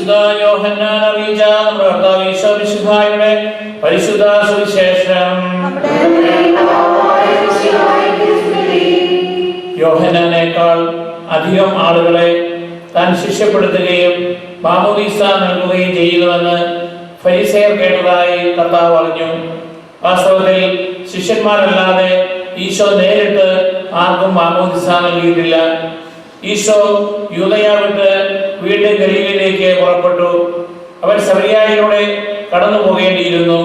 വിശുദ്ധ യോഹന്നാൻ അറിയിച്ച നമ്മുടെ കർത്താവ് ഈശോ മിശിഹായുടെ പരിശുദ്ധ സുവിശേഷം. യോഹന്നാനേക്കാൾ അധികം ആളുകളെ താൻ ശിഷ്യപ്പെടുത്തുകയും മാമോദീസ നൽകുകയും ചെയ്യുന്നുവെന്ന് ഫരിസേയർ കേട്ടതായി കർത്താവ് പറഞ്ഞു. വാസ്തവത്തിൽ ശിഷ്യന്മാരല്ലാതെ ഈശോ നേരിട്ട് ആർക്കും മാമോദീസ നൽകിയിട്ടില്ല. ഈശോ യൂദയ വിട്ട് വീണ്ടും ഗലീലയിലേക്ക് പുറപ്പെട്ടു. അവൻ സമരിയായിലൂടെ കടന്നു പോകേണ്ടിയിരുന്നു.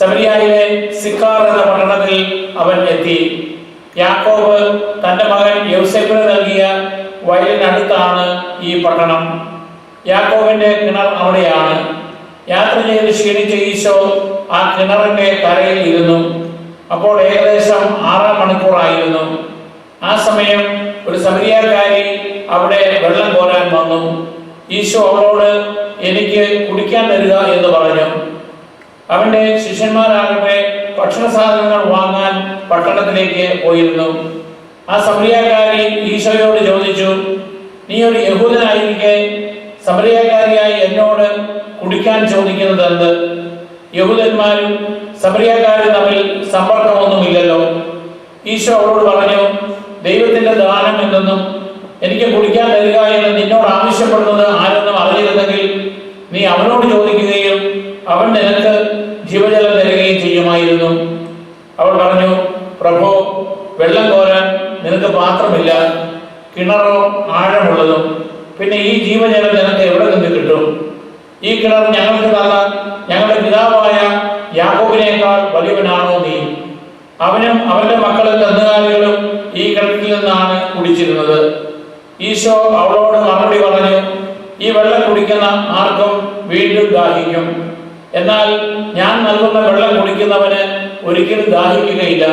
സമരിയായിലെ സിക്കാർ എന്ന പട്ടണത്തിൽ അവൻ എത്തി. യാക്കോബ് തന്റെ മകൻ യോസേഫിന് നൽകിയ വയലിനടുത്താണ് ഈ പട്ടണം. യാക്കോബിന്റെ കിണർ അവിടെയാണ്. യാത്ര ചെയ്ത് ക്ഷീണിച്ച ഈശോ ആ കിണറിന്റെ കരയിൽ ഇരുന്നു. അപ്പോൾ ഏകദേശം 6 മണിക്കൂറായിരുന്നു. ആ സമയം ഒരു സമരിയാക്കാരി അവിടെ വെള്ളം കോരാൻ വന്നു. ഈശോ അവളോട് എനിക്ക് കുടിക്കാൻ തരിക എന്ന് പറഞ്ഞു. അവന്റെ ശിഷ്യന്മാരാകട്ടെ ഭക്ഷണ സാധനങ്ങൾ വാങ്ങാൻ പട്ടണത്തിലേക്ക് പോയിരുന്നു. ആ സമരിയാക്കാരി ഈശോയോട് ചോദിച്ചു, നീ ഒരു യഹൂദനായിരിക്കെ സമരിയാക്കാരിയായി എന്നോട് കുടിക്കാൻ ചോദിക്കുന്നത് എന്ത്? യഹൂദന്മാരും സമരിയാക്കാരും തമ്മിൽ സമ്പർക്കമൊന്നുമില്ലല്ലോ. ഈശോ അവളോട് പറഞ്ഞു, ദൈവത്തിന്റെ ദാനം എന്തെന്നും എനിക്ക് കുടിക്കാൻ തരിക എന്ന് നിന്നോട് ആവശ്യപ്പെടുന്നത് ആരെന്നും അറിഞ്ഞിരുന്നെങ്കിൽ നീ അവനോട് ചോദിക്കുകയും അവൻ നിനക്ക് ജീവജലം തരികയും ചെയ്യുമായിരുന്നു. അവൾ പറഞ്ഞു, പ്രഭോ, വെള്ളം കോരാൻ നിനക്ക് പാത്രമില്ല, കിണറോ ആഴമുള്ളതും. പിന്നെ ഈ ജീവജലം നിനക്ക് എവിടെ നിന്ന് കിട്ടും? ഈ കിണർ ഞങ്ങൾക്ക് തന്ന ഞങ്ങളുടെ പിതാവായ യാക്കോബിനേക്കാൾ വലിയവനാണോ നീ? അവനും അവന്റെ മക്കളും കന്നുകാലികളും ഈ കിണറ്റിൽ നിന്നാണ് കുടിച്ചിരുന്നത്. ഈശോ അവളോട് മറുപടി പറഞ്ഞു, ഈ വെള്ളം കുടിക്കുന്ന ആർക്കും വീണ്ടും ദാഹിക്കും. എന്നാൽ ഞാൻ നൽകുന്ന വെള്ളം കുടിക്കുന്നവന് ഒരിക്കലും ദാഹിക്കുകയില്ല.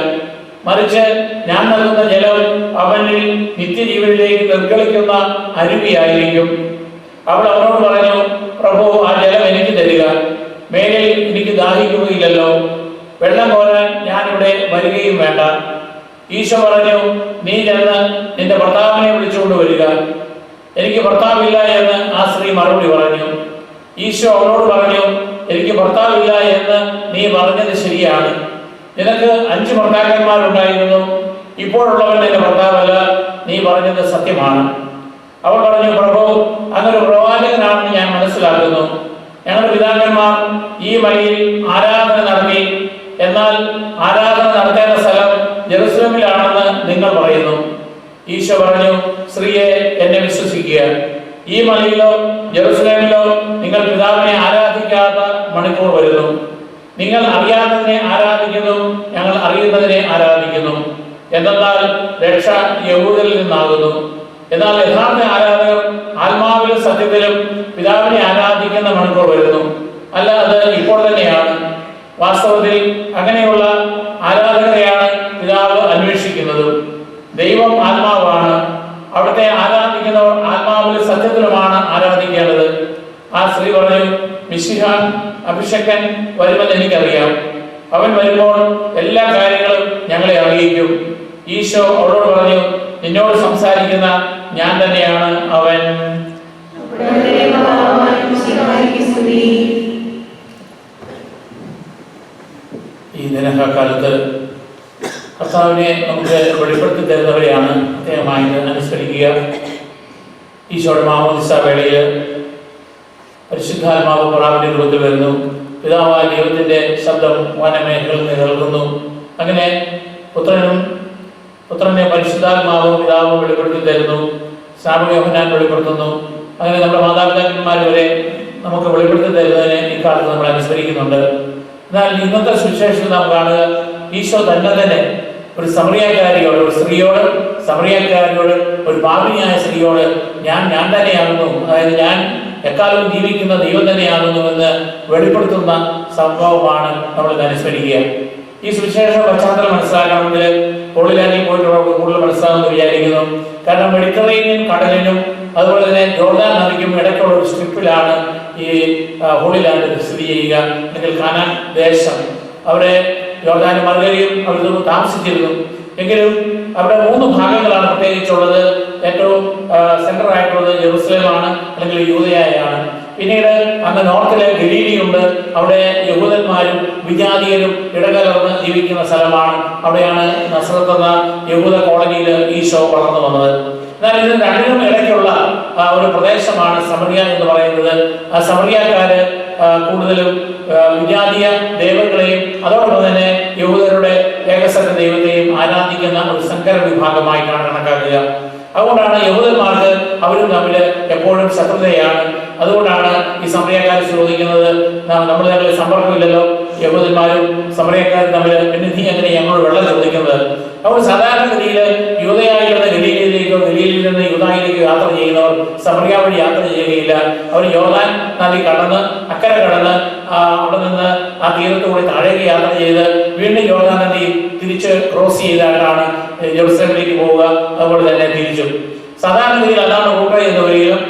മറിച്ച് ഞാൻ നൽകുന്ന ജലം അവനിൽ നിത്യജീവനിലേക്ക് നിർഗളിക്കുന്ന അരുവിയായിരിക്കും. അവൾ അവനോട് പറഞ്ഞു, പ്രഭു, ആ ജലം എനിക്ക് തരിക, മേലിൽ എനിക്ക് ദാഹിക്കുകയില്ലല്ലോ, വെള്ളം കോരാൻ ഞാനിവിടെ വരികയും വേണ്ട. ഈശോ പറഞ്ഞു, നീ ചെന്ന് നിന്റെ ഭർത്താവിനെ വിളിച്ചുകൊണ്ട് വരിക. എനിക്ക് ഭർത്താവില്ല എന്ന് ആ സ്ത്രീ മറുപടി പറഞ്ഞു. ഈശോ അവളോട് പറഞ്ഞു, എനിക്ക് ഭർത്താവില്ല എന്ന് നീ പറഞ്ഞത് ശരിയാണ്. നിനക്ക് 5 ഭർത്താക്കന്മാരുണ്ടായിരുന്നു, ഇപ്പോഴുള്ളവൻ നിന്റെ ഭർത്താവല്ല, നീ പറഞ്ഞത് സത്യമാണ്. അവൾ പറഞ്ഞു, പ്രഭു, അങ്ങൊരു പ്രവാചകനാണെന്ന് ഞാൻ മനസ്സിലാക്കുന്നു. ഞങ്ങളുടെ പിതാക്കന്മാർ ഈ മലയിൽ ആരാധന നടത്തി, എന്നാൽ ആരാധന നടത്തേണ്ട സ്ഥലം ജെറുസലേമിലാണെന്ന് നിങ്ങൾ പറയുന്നു. ഈശോ പറഞ്ഞു, സ്ത്രീയെ, എന്നെ വിശ്വസിക്കുക, ഈ മലയിലോ ജെറുസലേമിലോ നിങ്ങൾ പിതാവിനെ ആരാധിക്കാത്ത മണിക്കൂർ വരുന്നു. നിങ്ങൾ അറിയാത്തതിനെ ആരാധിക്കുന്നു, ഞങ്ങൾ അറിയുന്നതിനെ ആരാധിക്കുന്നു. എന്തെന്നാൽ രക്ഷ യഹൂദരിൽ നിന്നാകുന്നു. എന്നാൽ യഥാർത്ഥ ആരാധകർ ആത്മാവിലും സത്യത്തിലും പിതാവിനെ ആരാധിക്കുന്ന മണിക്കൂർ വരുന്നു. അല്ല, അത് ഇപ്പോൾ തന്നെയാണ്. വാസ്തവത്തിൽ അങ്ങനെയുള്ള ആരാധകരെയാണ് പിതാവ് അന്വേഷിക്കുന്നത്. ദൈവം ആത്മാവാണ്. അവിടുത്തെ ആരാധിക്കുന്നവർ ആത്മാവിലും സത്യത്തിലുമാണ് ആരാധിക്കേണ്ടത്. ആ സ്ത്രീ പറഞ്ഞു, മിശിഹാൻ അഭിഷേകൻ വരുമെന്ന് എനിക്കറിയാം. അവൻ വരുമ്പോൾ എല്ലാ കാര്യങ്ങളും ഞങ്ങളെ അറിയിക്കും. ഈശോ അവളോട് പറഞ്ഞു, നിന്നോട് സംസാരിക്കുന്ന ഞാൻ തന്നെയാണ് അവൻ. ഈ ദിനകാലത്ത് കർത്താവിനെ നമുക്ക് വെളിപ്പെടുത്തി തരുന്നവരെയാണ് പ്രത്യേകമായിട്ട് അനുസ്മരിക്കുക. ഈശോയുടെ മാമോദിസ വേളയിൽ പരിശുദ്ധാത്മാവ് പ്രാവിന്റെ രൂപത്തിൽ വരുന്നു. പിതാവായ ദൈവത്തിന്റെ ശബ്ദം വനമേഖലയിൽ നിലനിൽക്കുന്നു. അങ്ങനെ പുത്രനെ പരിശുദ്ധാത്മാവും പിതാവും വെളിപ്പെടുത്തി തരുന്നു. സ്നാപക യോഹന്നാൻ വെളിപ്പെടുത്തുന്നു. അങ്ങനെ നമ്മുടെ മാതാപിതാക്കന്മാർ വരെ നമുക്ക് വെളിപ്പെടുത്തി തരുന്നതിനെ ഇക്കാലത്ത് നമ്മൾ അനുസ്മരിക്കുന്നുണ്ട്. എന്നാൽ ഇന്നത്തെ സുവിശേഷത്തിൽ നാം കാണുക, ഈശോ തന്നെ ഒരു സമറിയാക്കാരിയോട്, ഒരു സ്ത്രീയോട്, സമറിയാക്കാരിയോട്, ഒരു പാപിനിയായ സ്ത്രീയോട് ഞാൻ തന്നെയാകുന്നു, അതായത് ഞാൻ എക്കാലവും ജീവിക്കുന്ന ദൈവം തന്നെയാകുന്നു എന്ന് വെളിപ്പെടുത്തുന്ന സംഭവമാണ് നമ്മൾ ഇന്ന് അനുസ്മരിക്കുക. ഈ സുവിശേഷ പശ്ചാത്തലം മനസ്സിലാക്കണമെങ്കിൽ ഹോളി ലാൻഡിൽ പോയിട്ടുള്ളവർക്ക് കൂടുതൽ മനസ്സിലാകുമെന്ന് വിചാരിക്കുന്നു. കാരണം മെഡിറ്ററേനിയൻ കടലിനും അതുപോലെ തന്നെ ജോർദാൻ നദിക്കും ഇടയ്ക്കുള്ള ഒരു സ്ട്രിപ്പിലാണ് ഈ ഹോളി ലാൻഡ് സ്ഥിതി ചെയ്യുക, അല്ലെങ്കിൽ കാനാൻ ദേശം. അവിടെ ജോർദാനും മറുകരയും അവർ താമസിച്ചിരുന്നു. എങ്കിലും അവിടെ 3 ഭാഗങ്ങളാണ് പ്രത്യേകിച്ചുള്ളത്. ഏറ്റവും സെൻട്രൽ ആയിട്ടുള്ളത് ജെറുസലേമാണ്, അല്ലെങ്കിൽ യൂദയായാണ്. പിന്നീട് അങ്ങ് നോർത്തിലെ ഗലീലിയുണ്ട്. അവിടെ യഹൂദന്മാരും വിജാതീയരും ഇടകലർന്ന് ജീവിക്കുന്ന സ്ഥലമാണ്. അവിടെയാണ് നസ്രത്ത് എന്ന യഹൂദ കോളനിയിൽ ഈശോ വളർന്നു വന്നത്. എന്നാൽ ഇത് രണ്ടിനും ഇടയ്ക്കുള്ള ഒരു പ്രദേശമാണ് സമറിയ എന്ന് പറയുന്നത്. സമറിയക്കാര് കൂടുതലും വിജാതീയ ദൈവങ്ങളെയും അതോടൊപ്പം തന്നെ യഹൂദരുടെ ഏകസത്ത ദൈവത്തെയും ആരാധിക്കുന്ന ഒരു സങ്കര വിഭാഗമായിട്ടാണ് കണക്കാക്കുക. അതുകൊണ്ടാണ് യഹൂദന്മാർക്ക് അവരും തമ്മിൽ എപ്പോഴും ശത്രുതയാണ്. അതുകൊണ്ടാണ് ഈ സമറിയക്കാർ ചോദിക്കുന്നത്, നമ്മൾ തമ്മിൽ സമ്പർക്കമില്ലല്ലോ, യഹൂദന്മാരും സമറിയക്കാരും തമ്മിൽ പിന്നെ നീ എങ്ങനെ ഞങ്ങൾ വെള്ളം ചോദിക്കുന്നത്? അവർ സാധാരണഗതിയിൽ യൂദയായിൽ നിന്ന് ഗലീലയിലേക്കോ ഗലീലയിൽ നിന്ന് യൂദായിലേക്കോ യാത്ര ചെയ്യുന്നവർ സമറിയ വഴി യാത്ര ചെയ്യുകയില്ല. അവർ യോർദാൻ നദി കടന്ന് അക്കരെ കടന്ന് അവിടെ നിന്ന് ആ തീരത്തുകൂടി താഴേക്ക് യാത്ര ചെയ്ത് വീണ്ടും യോർദാൻ നദി തിരിച്ച് ക്രോസ് ചെയ്തായിട്ടാണ് ജെറുസലേമിലേക്ക് പോവുക. അതുപോലെ തന്നെ തിരിച്ചും സാധാരണഗതിയിൽ അതാണ് റൂട്ട് എന്ന് വരികയും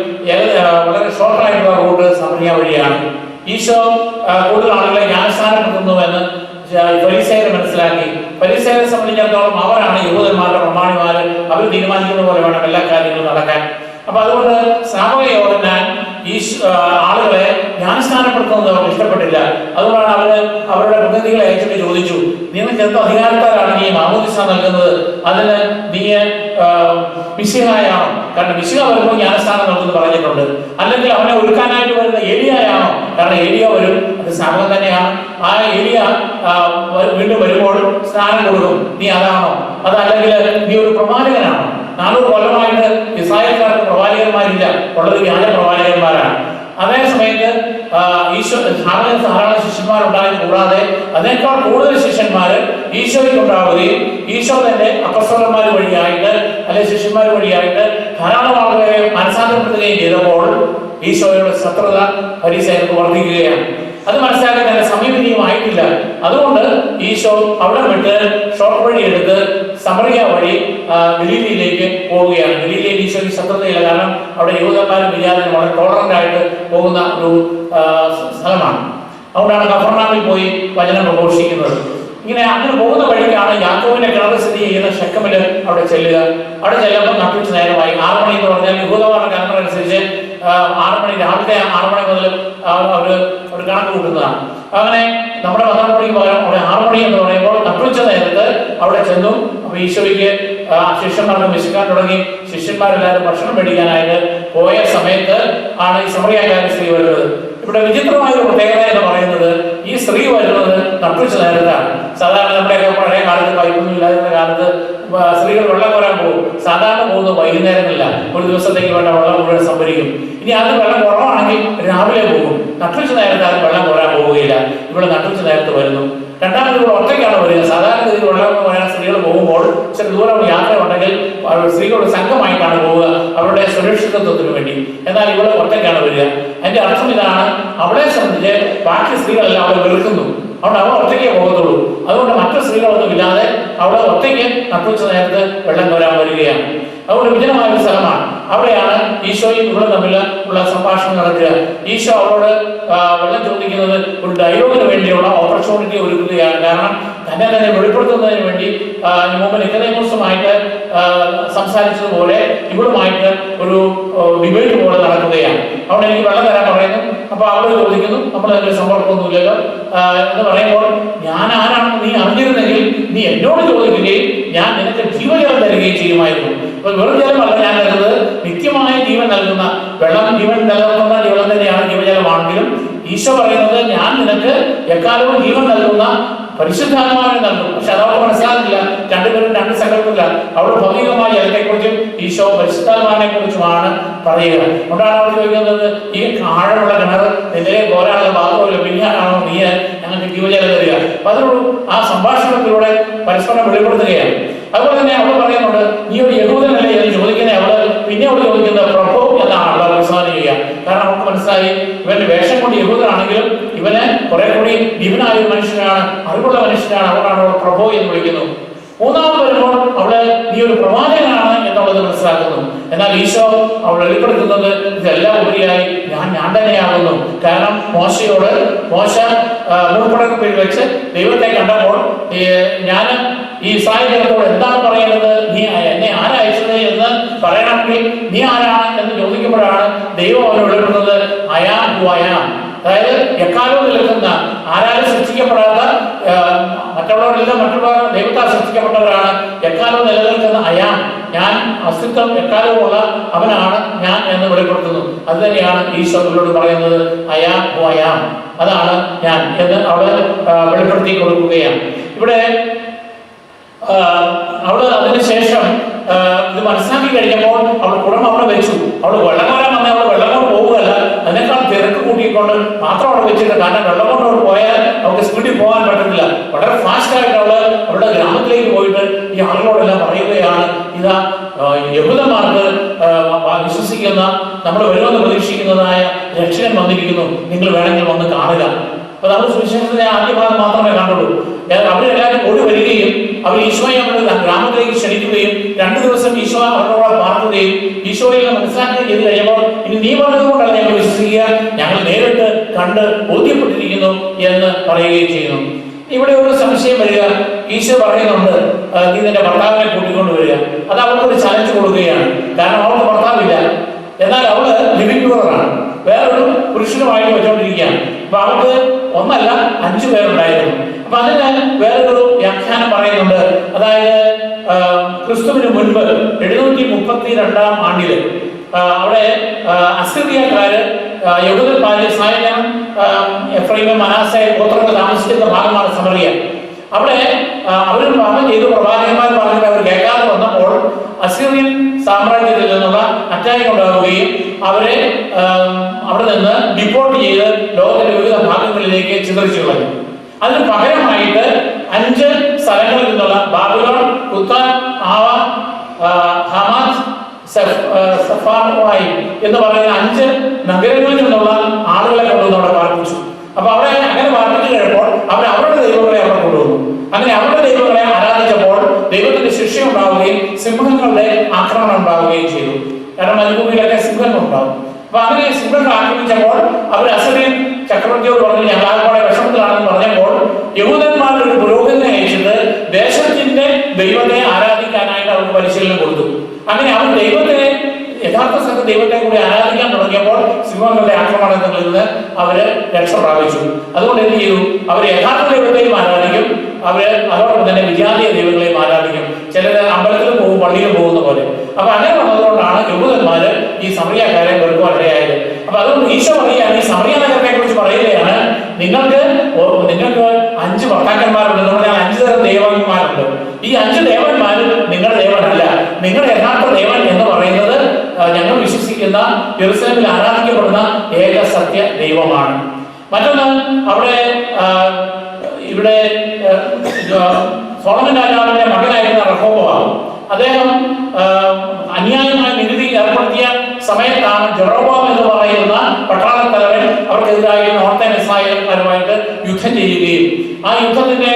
വളരെ ഷോർട്ടായിട്ടുള്ള റൂട്ട് സമറിയ വഴിയാണ്. ഈശോ കൂടുതൽ ആളുകളെ ജ്ഞാനസ്ഥാനപ്പെടുത്തുന്നുവെന്ന് ഫരീസയരെ മനസ്സിലാക്കി. ഫരീസയരെ സംബന്ധിച്ചിടത്തോളം അവരാണ് യഹൂദന്മാരുടെ പ്രമാണിമാര്. അവർ തീരുമാനിക്കുന്ന പോലെ വേണം എല്ലാ കാര്യങ്ങളും നടക്കാൻ. അപ്പൊ അതുകൊണ്ട് സ്നാപക യോഹന്നാൻ ഈ ആളുകളെ ജ്ഞാനസ്ഥാനപ്പെടുത്തുന്നത് അവർക്ക് ഇഷ്ടപ്പെട്ടില്ല. അതുകൊണ്ടാണ് അവരുടെ പ്രതിനിധികളെ അയച്ചിട്ട് ചോദിച്ചു, നിങ്ങൾക്ക് എന്തോ അധികാരത്താലാണ് നീ മാമോദിസ നൽകുന്നത്? അതിന് നീ മിശിഹായാണോ? കാരണം മിശിഹ വരുമ്പോൾ ജ്ഞാനസ്ഥാനം നൽകുമെന്ന് പറഞ്ഞിട്ടുണ്ട്. അല്ലെങ്കിൽ അവനെ ഒരുക്കാനായിട്ട് വരുന്ന ഏലിയായാണോ? കാരണം ഏലിയ വരും, അത് സ്നാപകം തന്നെയാണ്. ആ ഏലിയ വീണ്ടും വരുമ്പോൾ സ്നാനം കൊടുക്കും, നീ അതാണോ? അതല്ലെങ്കിൽ നീ ഒരു പ്രവാചകനാണോ? 400 കൊല്ലമായിട്ട് ഇസ്രായേൽക്കാർക്ക് പ്രവാചകന്മാരില്ല, ഉള്ളത് വ്യാജ പ്രവാചകന്മാരാണ്. അതേ സമയത്ത് ഈശോ ധാരാളം ശിഷ്യന്മാരുണ്ടായത് കൂടാതെ അതിനേക്കാൾ കൂടുതൽ ശിഷ്യന്മാര് ഈശോയ്ക്ക് ഉണ്ടാവുകയും ഈശോ തന്നെ അപ്പസ്തലന്മാർ വഴിയായിട്ട് അല്ലെങ്കിൽ ശിഷ്യന്മാർ വഴിയായിട്ട് ധാരാളം ആളുകളെ മനസ്സാന്തരപ്പെടുത്തുകയും ചെയ്തപ്പോൾ ഈശോയുടെ ശത്രുത ഫരീസയർക്ക് വർദ്ധിക്കുകയാണ്. അത് മനസ്സിലാക്കി തന്നെ സമീപനീയമായിട്ടില്ല. അതുകൊണ്ട് ഈശോ അവിടെ വിട്ട് ഷോർട്ട് വഴി എടുത്ത് സമറിയ വഴി ഗലീലയിലേക്ക് പോവുകയാണ്. ഗലീലയിൽ ഈശോയ്ക്ക് ശത്രുതയില്ല, കാരണം അവിടെ യഹൂദന്മാരും വിജാതരും വളരെ ടോളറന്റ് ആയിട്ട് പോകുന്ന ഒരു സ്ഥലമാണ്. അതുകൊണ്ടാണ് കഫർനഹൂമിൽ പോയി വചനം പ്രഘോഷിക്കുന്നത്. അങ്ങനെ പോകുന്ന വഴിക്കാണ് യാക്കോബിന്റെ കിണർ സ്ഥിതി ചെയ്യുന്ന ശെഖമില് അവിടെ ചെല്ലുക. അവിടെ ചെല്ലുമ്പോൾ നട്ടുച്ച നേരമായി. 6 മണി എന്ന് പറഞ്ഞാൽ യഹൂദന്മാരുടെ കലണ്ടർ അനുസരിച്ച് 6 മണി, രാവിലെ 6 മണി മുതൽ അവര് ഒരു കണക്ക് കൂട്ടുന്നതാണ്. അങ്ങനെ നമ്മുടെ 12 മണിക്ക് പകരം അവിടെ 6 മണി എന്ന് പറയുമ്പോൾ നട്ടുച്ച നേരത്ത് അവിടെ ചെന്നു. അപ്പൊ ഈശോയ്ക്ക് ശിഷ്യന്മാർക്ക് വിശക്കാൻ തുടങ്ങി. ശിഷ്യന്മാരെല്ലാവരും ഭക്ഷണം മേടിക്കാനായിട്ട് പോയ സമയത്ത് ആണ് ഈ സമറിയക്കാരി സ്ത്രീ വരുന്നത്. ഇവിടെ വിചിത്രമായ ഒരു പ്രത്യേകത എന്ന് പറയുന്നത്, ഈ സ്ത്രീ വരുന്നത് നട്ടുച്ച നേരത്താണ്. സാധാരണ നമ്മുടെയൊക്കെ പഴയ കാലത്ത് പൈപ്പൊന്നും ഇല്ലാതിരുന്ന കാലത്ത് സ്ത്രീകൾ വെള്ളം കോരാൻ പോകും. സാധാരണ പോകുന്നത് വൈകുന്നേരങ്ങളില്ല, ഒരു ദിവസത്തേക്ക് വേണ്ട വെള്ളം മുഴുവൻ സംഭരിക്കും. ഇനി അത് വെള്ളം കുറവാണെങ്കിൽ രാവിലെ പോകും. നട്ടുച്ച നേരത്ത് അത് വെള്ളം കോരാൻ പോവുകയില്ല. ഇവിടെ നട്ടുച്ച നേരത്ത് വരുന്നു. രണ്ടാമത് ഇവിടെ ഒറ്റയ്ക്കാണ് വരിക. സാധാരണ രീതിയിൽ വെള്ളം കോരാൻ സ്ത്രീകൾ പോകുമ്പോൾ ചില ദൂരം യാത്ര ഉണ്ടെങ്കിൽ സ്ത്രീകളുടെ സംഘമായിട്ടാണ് പോവുക, അവരുടെ സുരക്ഷിതത്വത്തിന് വേണ്ടി. എന്നാൽ ഇവിടെ ഒറ്റയ്ക്കാണ് വരിക. അതിന്റെ അർത്ഥം ഇതാണ്, അവളെ സംബന്ധിച്ച് ബാക്കി സ്ത്രീകളെല്ലാം അവളെ വെറുക്കുന്നു. അവിടെ അവൾ ഒറ്റയ്ക്കേ പോകത്തുള്ളൂ. അതുകൊണ്ട് മറ്റു സ്ത്രീകളൊന്നും ഇല്ലാതെ അവിടെ ഒറ്റയ്ക്ക് നട്ടുച്ച നേരത്ത് വെള്ളം കോരാൻ വരികയാണ്. അതുകൊണ്ട് വിജനമായ ഒരു സ്ഥലമാണ്. അവിടെയാണ് ഈശോയും ഇവിടെ തമ്മിൽ ഉള്ള സംഭാഷണം നടക്കുക. ഈശോ അവരോട് വെള്ളം ചോദിക്കുന്നത് ഒരു ഡയലോഗിന് വേണ്ടിയുള്ള ഓപ്പർച്യൂണിറ്റി ഒരുക്കുകയാണ്. കാരണം തന്നെ തന്നെ വെളിപ്പെടുത്തുന്നതിന് വേണ്ടി മുമ്പ് നിക്കോദേമോസുമായിട്ട് സംസാരിച്ചതുപോലെ ഇവളുമായിട്ട് ഒരു ഡിബേറ്റ് പോലെ നടക്കുകയാണ്. അവിടെ എനിക്ക് വെള്ളം തരാൻ പറയുന്നു. അപ്പൊ അവള് ചോദിക്കുന്നു, നമ്മൾ അതിൽ സമ്പർക്കമൊന്നുമില്ലല്ലോ എന്ന് പറയുമ്പോൾ, ഞാൻ ആരാണെന്ന് നീ അറിഞ്ഞിരുന്നെങ്കിൽ നീ എന്നോട് ചോദിക്കുകയും ഞാൻ നിനക്ക് ജീവജലം തരികയും ചെയ്യുമായിരുന്നു. അപ്പൊ വെറും ജലമല്ല ഞാൻ തരുന്നത്, നിത്യമായ ജീവൻ നൽകുന്ന വെള്ളം. ജീവൻ നിലനിർത്തുന്ന ജീവൻ തന്നെയാണ് ജീവജലമാണെങ്കിലും ഈശോ പറയുന്നത് ഞാൻ നിനക്ക് എക്കാലവും ജീവൻ നൽകുന്ന പരിശുദ്ധാത്മാവിനെ നൽകും. പക്ഷെ അതവർക്ക് മനസ്സിലാകുന്നില്ല. രണ്ടുപേരും രണ്ട് സങ്കല്പമില്ല. അവിടെ ഭൗതികമായ ജലത്തെക്കുറിച്ചും ഈശോ പരിശുദ്ധാത്മാവിനെ കുറിച്ചുമാണ് പറയുക. അതുകൊണ്ടാണ് അവർ ചോദിക്കുന്നത്, ഈ ആഴമുള്ള കിണർ നിന്റെ പോരാനുള്ള ഭാഗമില്ല, പിന്നെയാണോ നീ ഞങ്ങൾക്ക് ജീവജലം തരിക? അപ്പൊ അതിനോട് ആ സംഭാഷണത്തിലൂടെ പരസ്പരം വെളിപ്പെടുത്തുകയാണ്. അതുപോലെ തന്നെ അവൾ പറയുന്നുണ്ട്, നീ ഒരു യഹൂദനല്ലേ എന്ന് ചോദിക്കുന്ന അവള് പിന്നെ അവൾ ചോദിക്കുന്നത് പ്രഭു എന്നാണ് അവളെ അഭിസംബോധന ചെയ്യുക. കാരണം അവർക്ക് മനസ്സിലായി ഇവന്റെ വേഷം കൊണ്ട് യഹൂദനാണെങ്കിലും ഇവന് കുറെ കൂടി ദിവനായ ഒരു മനുഷ്യനാണ്, അറിവുള്ള മനുഷ്യനാണ്. അതുകൊണ്ടാണ് അവൾ പ്രഭു എന്ന് വിളിക്കുന്നു. മൂന്നാമത് വരുമ്പോൾ അവള് നീ ഒരു പ്രവാചകനാണ് എന്നുള്ളത് മനസ്സിലാക്കുന്നു. എന്നാൽ ഈശോ അവൾ വെളിപ്പെടുത്തുന്നത് ഇതെല്ലാം ഉപരിയായി ഞാൻ തന്നെയാകുന്നു. കാരണം മോശ മുൾപ്പടക്കപ്പിൽ വെച്ച് ദൈവത്തെ കണ്ടപ്പോൾ ഞാൻ ഈ ഇസ്രായേൽ ജനത്തോട് എന്താണ് പറയുന്നത്, നീ എന്നെ ആരാ അയച്ചത് എന്ന് പറയണമെങ്കിൽ നീ ആരാണ് എന്ന് ചോദിക്കുമ്പോഴാണ് ദൈവം അവനെ വെളിപ്പെടുന്നത്, I am who ഹുവയാം. അതായത് എക്കാലവും നിൽക്കുന്ന, ആരാലും സൃഷ്ടിക്കപ്പെടാത്ത, മറ്റുള്ളവരെല്ലാം മറ്റുള്ളവർ ദൈവത്താൽ സൃഷ്ടിക്കപ്പെട്ടവരാണ്, എക്കാലവും നിലനിൽക്കുന്ന അയാം, ഞാൻ അസ്തിത്വം എക്കാലവുമുള്ള അവനാണ് ഞാൻ എന്ന് വെളിപ്പെടുത്തുന്നു. അത് തന്നെയാണ് ഈശോ അവരോട് പറയുന്നത്, അയാം ഹുവയാം, അതാണ് ഞാൻ എന്ന് അവിടെ വെളിപ്പെടുത്തി കൊടുക്കുകയാണ്. ഇവിടെ അവള് അതിനുശേഷം ഇത് മനസ്സിലാക്കി കഴിഞ്ഞപ്പോൾ അവൾ കുടം അവിടെ വെച്ചു. അവള് വെള്ളം കോരാൻ വന്നാൽ അവൾ വെള്ളം കൊണ്ട് പോകുകയല്ല, അതിനേക്കാൾ തിരക്ക് കൂട്ടിക്കൊണ്ട് മാത്രം അവിടെ വെച്ചിട്ട്. കാരണം വെള്ളം കൊണ്ട് അവിടെ പോയാൽ അവൾക്ക് സ്പീഡിൽ പോകാൻ പറ്റത്തില്ല. വളരെ ഫാസ്റ്റായിട്ട് അവളുടെ ഗ്രാമത്തിലേക്ക് പോയിട്ട് ഈ ആളുകളോടെല്ലാം പറയുകയാണ്, ഇതാ യഹൂദന്മാർക്ക് വിശ്വസിക്കുന്ന, നമ്മൾ വരുമെന്ന് പ്രതീക്ഷിക്കുന്നതായ രക്ഷകൻ വന്നിരിക്കുന്നു, നിങ്ങൾ വേണമെങ്കിൽ വന്ന് കാണുക. അപ്പൊ നമ്മൾ സുവിശേഷത്തിന്റെ ആദ്യ ഭാഗം മാത്രമേ കണ്ടുള്ളൂ. അവരെല്ലാവരും ഓടി വരികയും അവർ ഈശോയെ അവരുടെ ഗ്രാമത്തിലേക്ക് ക്ഷണിക്കുകയും 2 ദിവസം ഈശോ അവരോട് പാർക്കുകയും ഈശോയെ മനസ്സിലാക്കുകയും ചെയ്ത് കഴിയുമ്പോൾ, ഇനി നീ പറഞ്ഞതുകൊണ്ടല്ല ഞങ്ങൾ വിശ്വസിക്കുക, ഞങ്ങൾ നേരിട്ട് കണ്ട് ബോധ്യപ്പെട്ടിരിക്കുന്നു എന്ന് പറയുകയും ചെയ്യുന്നു. ഇവിടെ ഒരു സംശയം വരിക, ഈശോ പറയുന്നുണ്ട് നീ നിന്റെ ഭർത്താവിനെ കൂട്ടിക്കൊണ്ട് വരിക. അത് അവൾക്കൊരു ചലഞ്ച് കൊടുക്കുകയാണ്. കാരണം അവൾക്ക് ഭർത്താവില്ല, എന്നാൽ അവള് ലിവിംഗ് ടൂറാണ്, വേറൊരു പുരുഷനുമായിട്ട് വെച്ചുകൊണ്ടിരിക്കുകയാണ്. അപ്പൊ അവൾക്ക് 1 അല്ല 5 പേരുണ്ടായിരുന്നു. അപ്പൊ അതിന് വേറൊരു വ്യാഖ്യാനം പറയുന്നുണ്ട്. അതായത് ക്രിസ്തുവിന് മുൻപ് 732 ആണ്ടില് അവിടെ അസിറിയക്കാര് യഹൂദന്മാര് സായനം എഫ്രൈം മനാസെ ഗോത്രങ്ങൾ താമസിക്കുന്ന ഭാഗമാണ് സമറിയ. അവിടെ അവർ പാപം ചെയ്തു, പ്രവാചകന്മാർ പറഞ്ഞിട്ട് അവർ കേൾക്കാതെ വന്നപ്പോൾ അസിറിയൻ സാമ്രാജ്യത്തിൽ നിന്നുള്ള അറ്റാക്ക് ഉണ്ടാവുകയും അവരെ അവിടെ നിന്ന് ഡിപ്പോർട്ട് ചെയ്ത് ലോകത്തിന്റെ വിവിധ ഭാഗങ്ങളിലേക്ക് ചിതറിച്ചു കളഞ്ഞു. അതിന് പകരമായിട്ട് 5 സ്ഥലങ്ങളിൽ നിന്നുള്ള ബാബിലോൺ, കുത്താൻ, ആവ, ഹമാത്ത്, സഫാർവായി എന്ന് പറയുന്ന 5 നഗരങ്ങളിൽ നിന്നുള്ള ആളുകളെ കൊണ്ടുവന്ന് അവിടെ പാർപ്പിച്ചു. അപ്പൊ അവിടെ അങ്ങനെ പാർപ്പിച്ചു കഴിയുമ്പോൾ അവർ അവരുടെ ദൈവങ്ങളെ അവിടെ കൊണ്ടുവന്നു. അങ്ങനെ അവരുടെ ദൈവങ്ങളെ ആരാധിച്ചപ്പോൾ ദൈവത്തിന്റെ ശിക്ഷ ഉണ്ടാവുകയും സിംഹങ്ങളുടെ ആക്രമണം ഉണ്ടാവുകയും ചെയ്തു. കാരണം മരുഭൂമിയിലൊക്കെ സിംഹങ്ങൾ ഉണ്ടാവും. അപ്പൊ അങ്ങനെ സിംഹങ്ങൾ ആക്രമിച്ചപ്പോൾ അവർ അസറിയൻ ചക്രവർത്തിയോട് പറഞ്ഞു, ഞങ്ങൾ ആൾക്കാരെ വിഷമത്തിലാണെന്ന് പറഞ്ഞപ്പോൾ യഹൂദന്മാരുടെ ഒരു പുരോഹിതനെ അയച്ചിട്ട് ദേശത്തിന്റെ ദൈവത്തെ ആരാധിക്കാനായിട്ട് അവർക്ക് പരിശീലനം കൊടുത്തു. അങ്ങനെ അവർ ദൈവത്തെ, യഥാർത്ഥ സംഘം ദൈവത്തെ കൂടി ആരാധിക്കാൻ തുടങ്ങിയപ്പോൾ സിംഹങ്ങളുടെ ആക്രമണങ്ങളിൽ നിന്ന് അവര് രക്ഷ പ്രാപിച്ചു. അതുകൊണ്ട് എന്ത് ചെയ്തു, അവർ യഥാർത്ഥ ദൈവത്തെയും ആരാധിക്കും, അവര് അതോടൊപ്പം തന്നെ വിജാതീയ ദൈവങ്ങളെയും ആരാധിക്കും. ചിലര് അമ്പലത്തിലും പോകും, പള്ളിയിലും പോകുന്ന പോലെ. അപ്പൊ അങ്ങനെ വന്നതുകൊണ്ടാണ് യഹൂദന്മാര് ഈ സമറിയക്കാരെ വെറുക്കുവാൻ ഇടയായത്. അപ്പൊ അതുകൊണ്ട് ഈശോ പറയുകയാണ്, ഈ സമറിയ നഗരത്തെ കുറിച്ച് പറയുകയാണ്, നിങ്ങൾക്ക് 5 ഭർത്താക്കന്മാരുണ്ട്, നമ്മൾ 5 തരം ദേവന്മാരുണ്ട്. ഈ 5 ദേവന്മാരും നിങ്ങളുടെ ദേവനല്ല. നിങ്ങളുടെ യഥാർത്ഥ ദേവൻ എന്ന് പറയുന്നത് ഞങ്ങൾ വിശ്വസിക്കുന്ന യെരൂശലേമിൽ ആരാധിക്കപ്പെടുന്ന ഏക സത്യ ദൈവമാണ്. മറ്റൊന്ന്, അവിടെ ഇവിടെ സോളമൻ രാജാവിന്റെ മകനായിരുന്ന റഹോബോവാം, അദ്ദേഹം അന്യായമായ നികുതി ഏർപ്പെടുത്തിയ സമയത്താണ് ജെറോബോവാം എന്ന് പറയുന്ന പട്ടാളത്തലവൻ അവർക്കെതിരായി നോർത്തേൺ ഇസ്രായേൽക്കാരുമായിട്ട് യുദ്ധം ചെയ്യുകയും ആ യുദ്ധത്തിന്റെ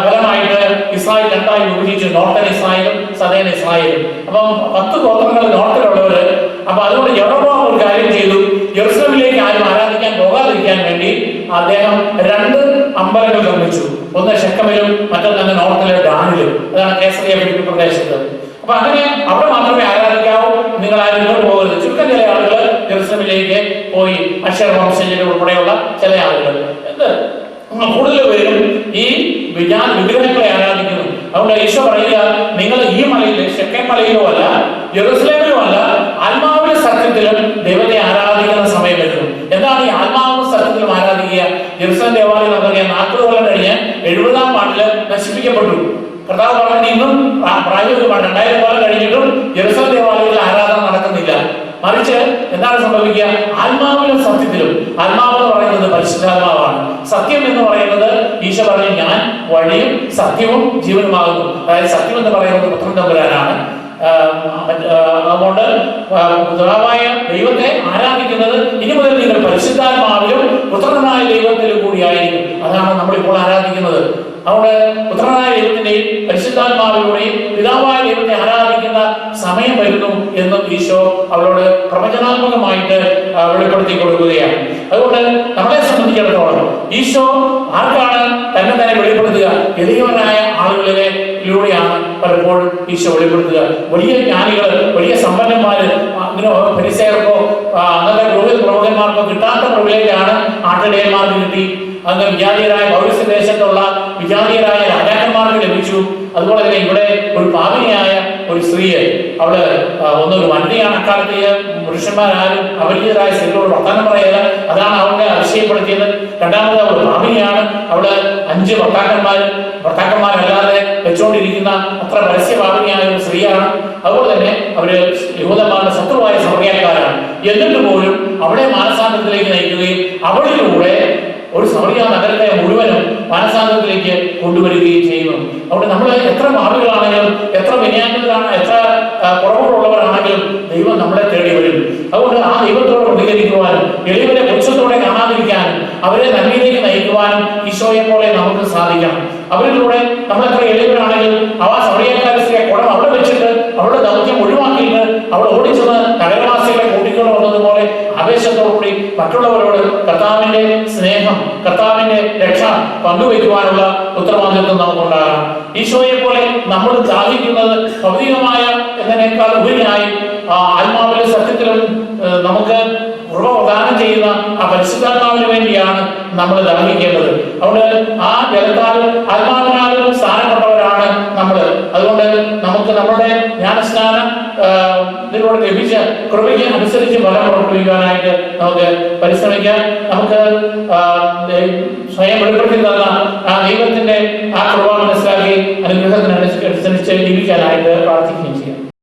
ഫലമായിട്ട് ഇസ്രായേൽ 2ആയി വിഭജിച്ചു, നോർത്തേൺ ഇസ്രായേലും സദേൺ ഇസ്രായേലും. അപ്പം 10 ഗോത്രങ്ങൾ നോർത്തിലുള്ളവര്. അപ്പൊ അതുകൊണ്ട് യഹോവ ഒരു കാര്യം ചെയ്തു, യെരൂശലേമിലേക്ക് ആരും ആരാധിക്കാൻ പോകാതിരിക്കാൻ വേണ്ടി അദ്ദേഹം 2 അമ്പലങ്ങൾ നിർമ്മിച്ചു. ഒന്ന് ശെഖമിലും മറ്റൊന്ന് നോർത്തിലെ ഡാനിലും. അതാണ് കേസറിയ ഫിലിപ്പി പ്രദേശത്ത്. അപ്പൊ അങ്ങനെ അവിടെ മാത്രമേ ആരാധിക്കാവൂ, നിങ്ങൾ ആരും ഇങ്ങോട്ട് പോകരുത്. ചുരുക്കം ചില ആളുകൾ യെരൂശലേമിലേക്ക് പോയി, അക്ഷര വംശജർ ഉൾപ്പെടെയുള്ള ചില ആളുകൾ. കൂടുതൽ പേരും ഈ വിഗ്രഹങ്ങളെ ആരാധിക്കുന്നു. അതുകൊണ്ട് ഈശോ പറയുക, നിങ്ങൾ ഈ മലയിൽ, ശെഖേം മലയിലോ അല്ല, യെരൂശലേമിലും അല്ല, ആത്മാവിലും സത്യത്തിലും ദൈവത്തെ ആരാധിക്കുന്ന സമയം വരുന്നു. എന്താണ് ഈ ആത്മാവും സത്യത്തിലും ആരാധിക്കുക? യെരൂശലേം ദേവാലയം നമുക്കറിയാം 40 കൊല്ലം കഴിഞ്ഞ് 70-ാം ആണ്ടില് നശിപ്പിക്കപ്പെട്ടു. കർത്താവ് പറഞ്ഞിട്ട് ഇന്നും പ്രായോഗികമാണ്. 2000 കൊല്ലം കഴിഞ്ഞിട്ടും യെരൂശലേം ദേവാലയത്തിൽ ആരാധന നടക്കുന്നില്ല. മറിച്ച് എന്താണ് സംഭവിക്കുക? ആത്മാവിലും സത്യത്തിലും. ആത്മാവ് എന്ന് പറയുന്നത് പരിശുദ്ധാത്മാവാണ്. സത്യം എന്ന് പറയുന്നത് ഈശോ പറഞ്ഞു, ഞാൻ വഴിയും സത്യവും ജീവനുമാകുന്നു. അതായത് സത്യം എന്ന് പറയുന്നത് പുത്രൻ തമ്പുരാനാണ്. അതുകൊണ്ട് പിതാവായ ദൈവത്തെ ആരാധിക്കുന്നത് ഇനി മുതൽ നിങ്ങൾ പരിശുദ്ധാത്മാവിലും പുത്രനായ ദൈവത്തിലും കൂടിയായിരിക്കും. അതാണ് നമ്മളിപ്പോൾ ആരാധിക്കുന്നത്. അവിടെ പുത്രനായ ദൈവത്തിന്റെയും പരിശുദ്ധാത്മാവിലൂടെയും പിതാവായ ദൈവത്തെ ആരാധിക്കുന്ന സമയം വരുന്നു എന്നും ഈശോ അവരോട് പ്രവചനാത്മകമായിട്ട് വെളിപ്പെടുത്തി കൊടുക്കുകയാണ്. അതുകൊണ്ട് നമ്മളെ സംബന്ധിച്ചിടത്തോളം ഈശോ ആർക്കാണ് തന്നെ വെളിപ്പെടുത്തുക? എളിയവരായ ആളുകളിലൂടെയാണ് പലപ്പോഴും ഈശോ വെളിപ്പെടുത്തുക. വലിയ ജ്ഞാനികൾ, വലിയ സമ്പന്നന്മാര് ഫരിസേയർക്കോ അന്നത്തെ പ്രമുഖന്മാർക്കോ കിട്ടാത്ത പ്രിവിലേജാണ് ആട്ടിടയന്മാർക്ക് കിട്ടി. അന്ന് വിജാതീയരായ പൗരസ്ത്യദേശത്തുള്ള വിജാതീയരായ രാജാക്കന്മാർക്ക് ലഭിച്ചു. അതുപോലെ തന്നെ ഇവിടെ ഒരു പാപിനിയായ ഒരു സ്ത്രീയെ, അവള് ഒന്നൊരു വനിതയാണ്. അക്കാലത്ത് പുരുഷന്മാരാരും അപരിചിതരായ സ്ത്രീകളോട് വർത്തമാനം പറയുക, അതാണ് അവളെ അതിശയപ്പെടുത്തിയത്. രണ്ടാമത് അവൾ പാപിനിയാണ്. അവള് 5 ഭർത്താക്കന്മാരല്ലാതെ വെച്ചുകൊണ്ടിരിക്കുന്ന അത്ര പരസ്യ പാപിനിയായ ഒരു സ്ത്രീയാണ്. അതുപോലെ തന്നെ അവര് യഹൂദന്മാരുടെ ശത്രുവായ സമറിയാക്കാരാണ്. എന്നിട്ട് പോലും അവളെ മാനസാന്തരത്തിലേക്ക് നയിക്കുകയും അവളിലൂടെ ഒരു സമറിയ നഗരത്തെ മുഴുവനും മാനസാന്തരത്തിലേക്ക് കൊണ്ടുവരികയും ചെയ്യുന്നു. അവിടെ നമ്മൾ എത്ര പാപികളാണെങ്കിലും, എത്ര വിനയാന്വിതരാണ്, എത്ര കുറവുകളുള്ളവരാണെങ്കിലും ദൈവം നമ്മളെ തേടി വരും. അതുകൊണ്ട് ആ ദൈവത്തോട് പ്രതികരിക്കുവാനും എളിവരെ പുച്ഛത്തോടെ കാണാതിരിക്കാനും അവരെ നന്മയിലേക്ക് നയിക്കുവാനും ഈശോയെ പോലെ നമുക്ക് സാധിക്കണം. അവരിലൂടെ നമ്മൾ എത്ര എളിവരാണെങ്കിലും അവ സമറിയക്കാരെ കുടം അവിടെ വെച്ചിട്ട് അവളുടെ ദൗത്യം ഒഴിവാക്കിയിട്ട് അവൾ ഓടിച്ചെന്ന് നഗരവാസികളെ കൂട്ടിക്കൊണ്ട് വന്നതുപോലെ ആവേശത്തോടുകൂടി മറ്റുള്ളവരോട് കർത്താവിന്റെ സ്നേഹം, കർത്താവിന്റെ രക്ഷ പങ്കുവയ്ക്കുവാനുള്ള ഉത്തരവാദിത്വം നമുക്കുണ്ടാകണം. ഈശോയെ പോലെ നമ്മൾ ദാഹിക്കുന്നത് ഭൗതികമായ എന്നതിനേക്കാൾ ഉപരിയായി ആത്മാവിലും സത്യത്തിലും നമുക്ക് കൃപ പ്രദാനം ചെയ്യുന്ന ആ പരിശുദ്ധാത്മാവിന് വേണ്ടിയാണ് നമ്മൾ ദാഹിക്കേണ്ടത്. അതുകൊണ്ട് ആ ജലത്താലും ആത്മാവിനാലും സ്ഥാനപ്പെട്ടവരാണ് നമ്മൾ. അതുകൊണ്ട് നമുക്ക് നമ്മുടെ ജ്ഞാനസ്നാനം ഇതിലൂടെ ലഭിച്ച കൃപയ്ക്ക് അനുസരിച്ച് ഫലം പുറപ്പെടുവിക്കാനായിട്ട് നമുക്ക് പരിശ്രമിക്കാം. നമുക്ക് സ്വയം വെളിപ്പെടുത്തി തന്ന ആ ദൈവത്തിന്റെ ആ കൃപ മനസ്സിലാക്കി അനുഗ്രഹത്തിനനുസരിച്ച് ജീവിക്കാനായിട്ട് പ്രാർത്ഥിക്കും.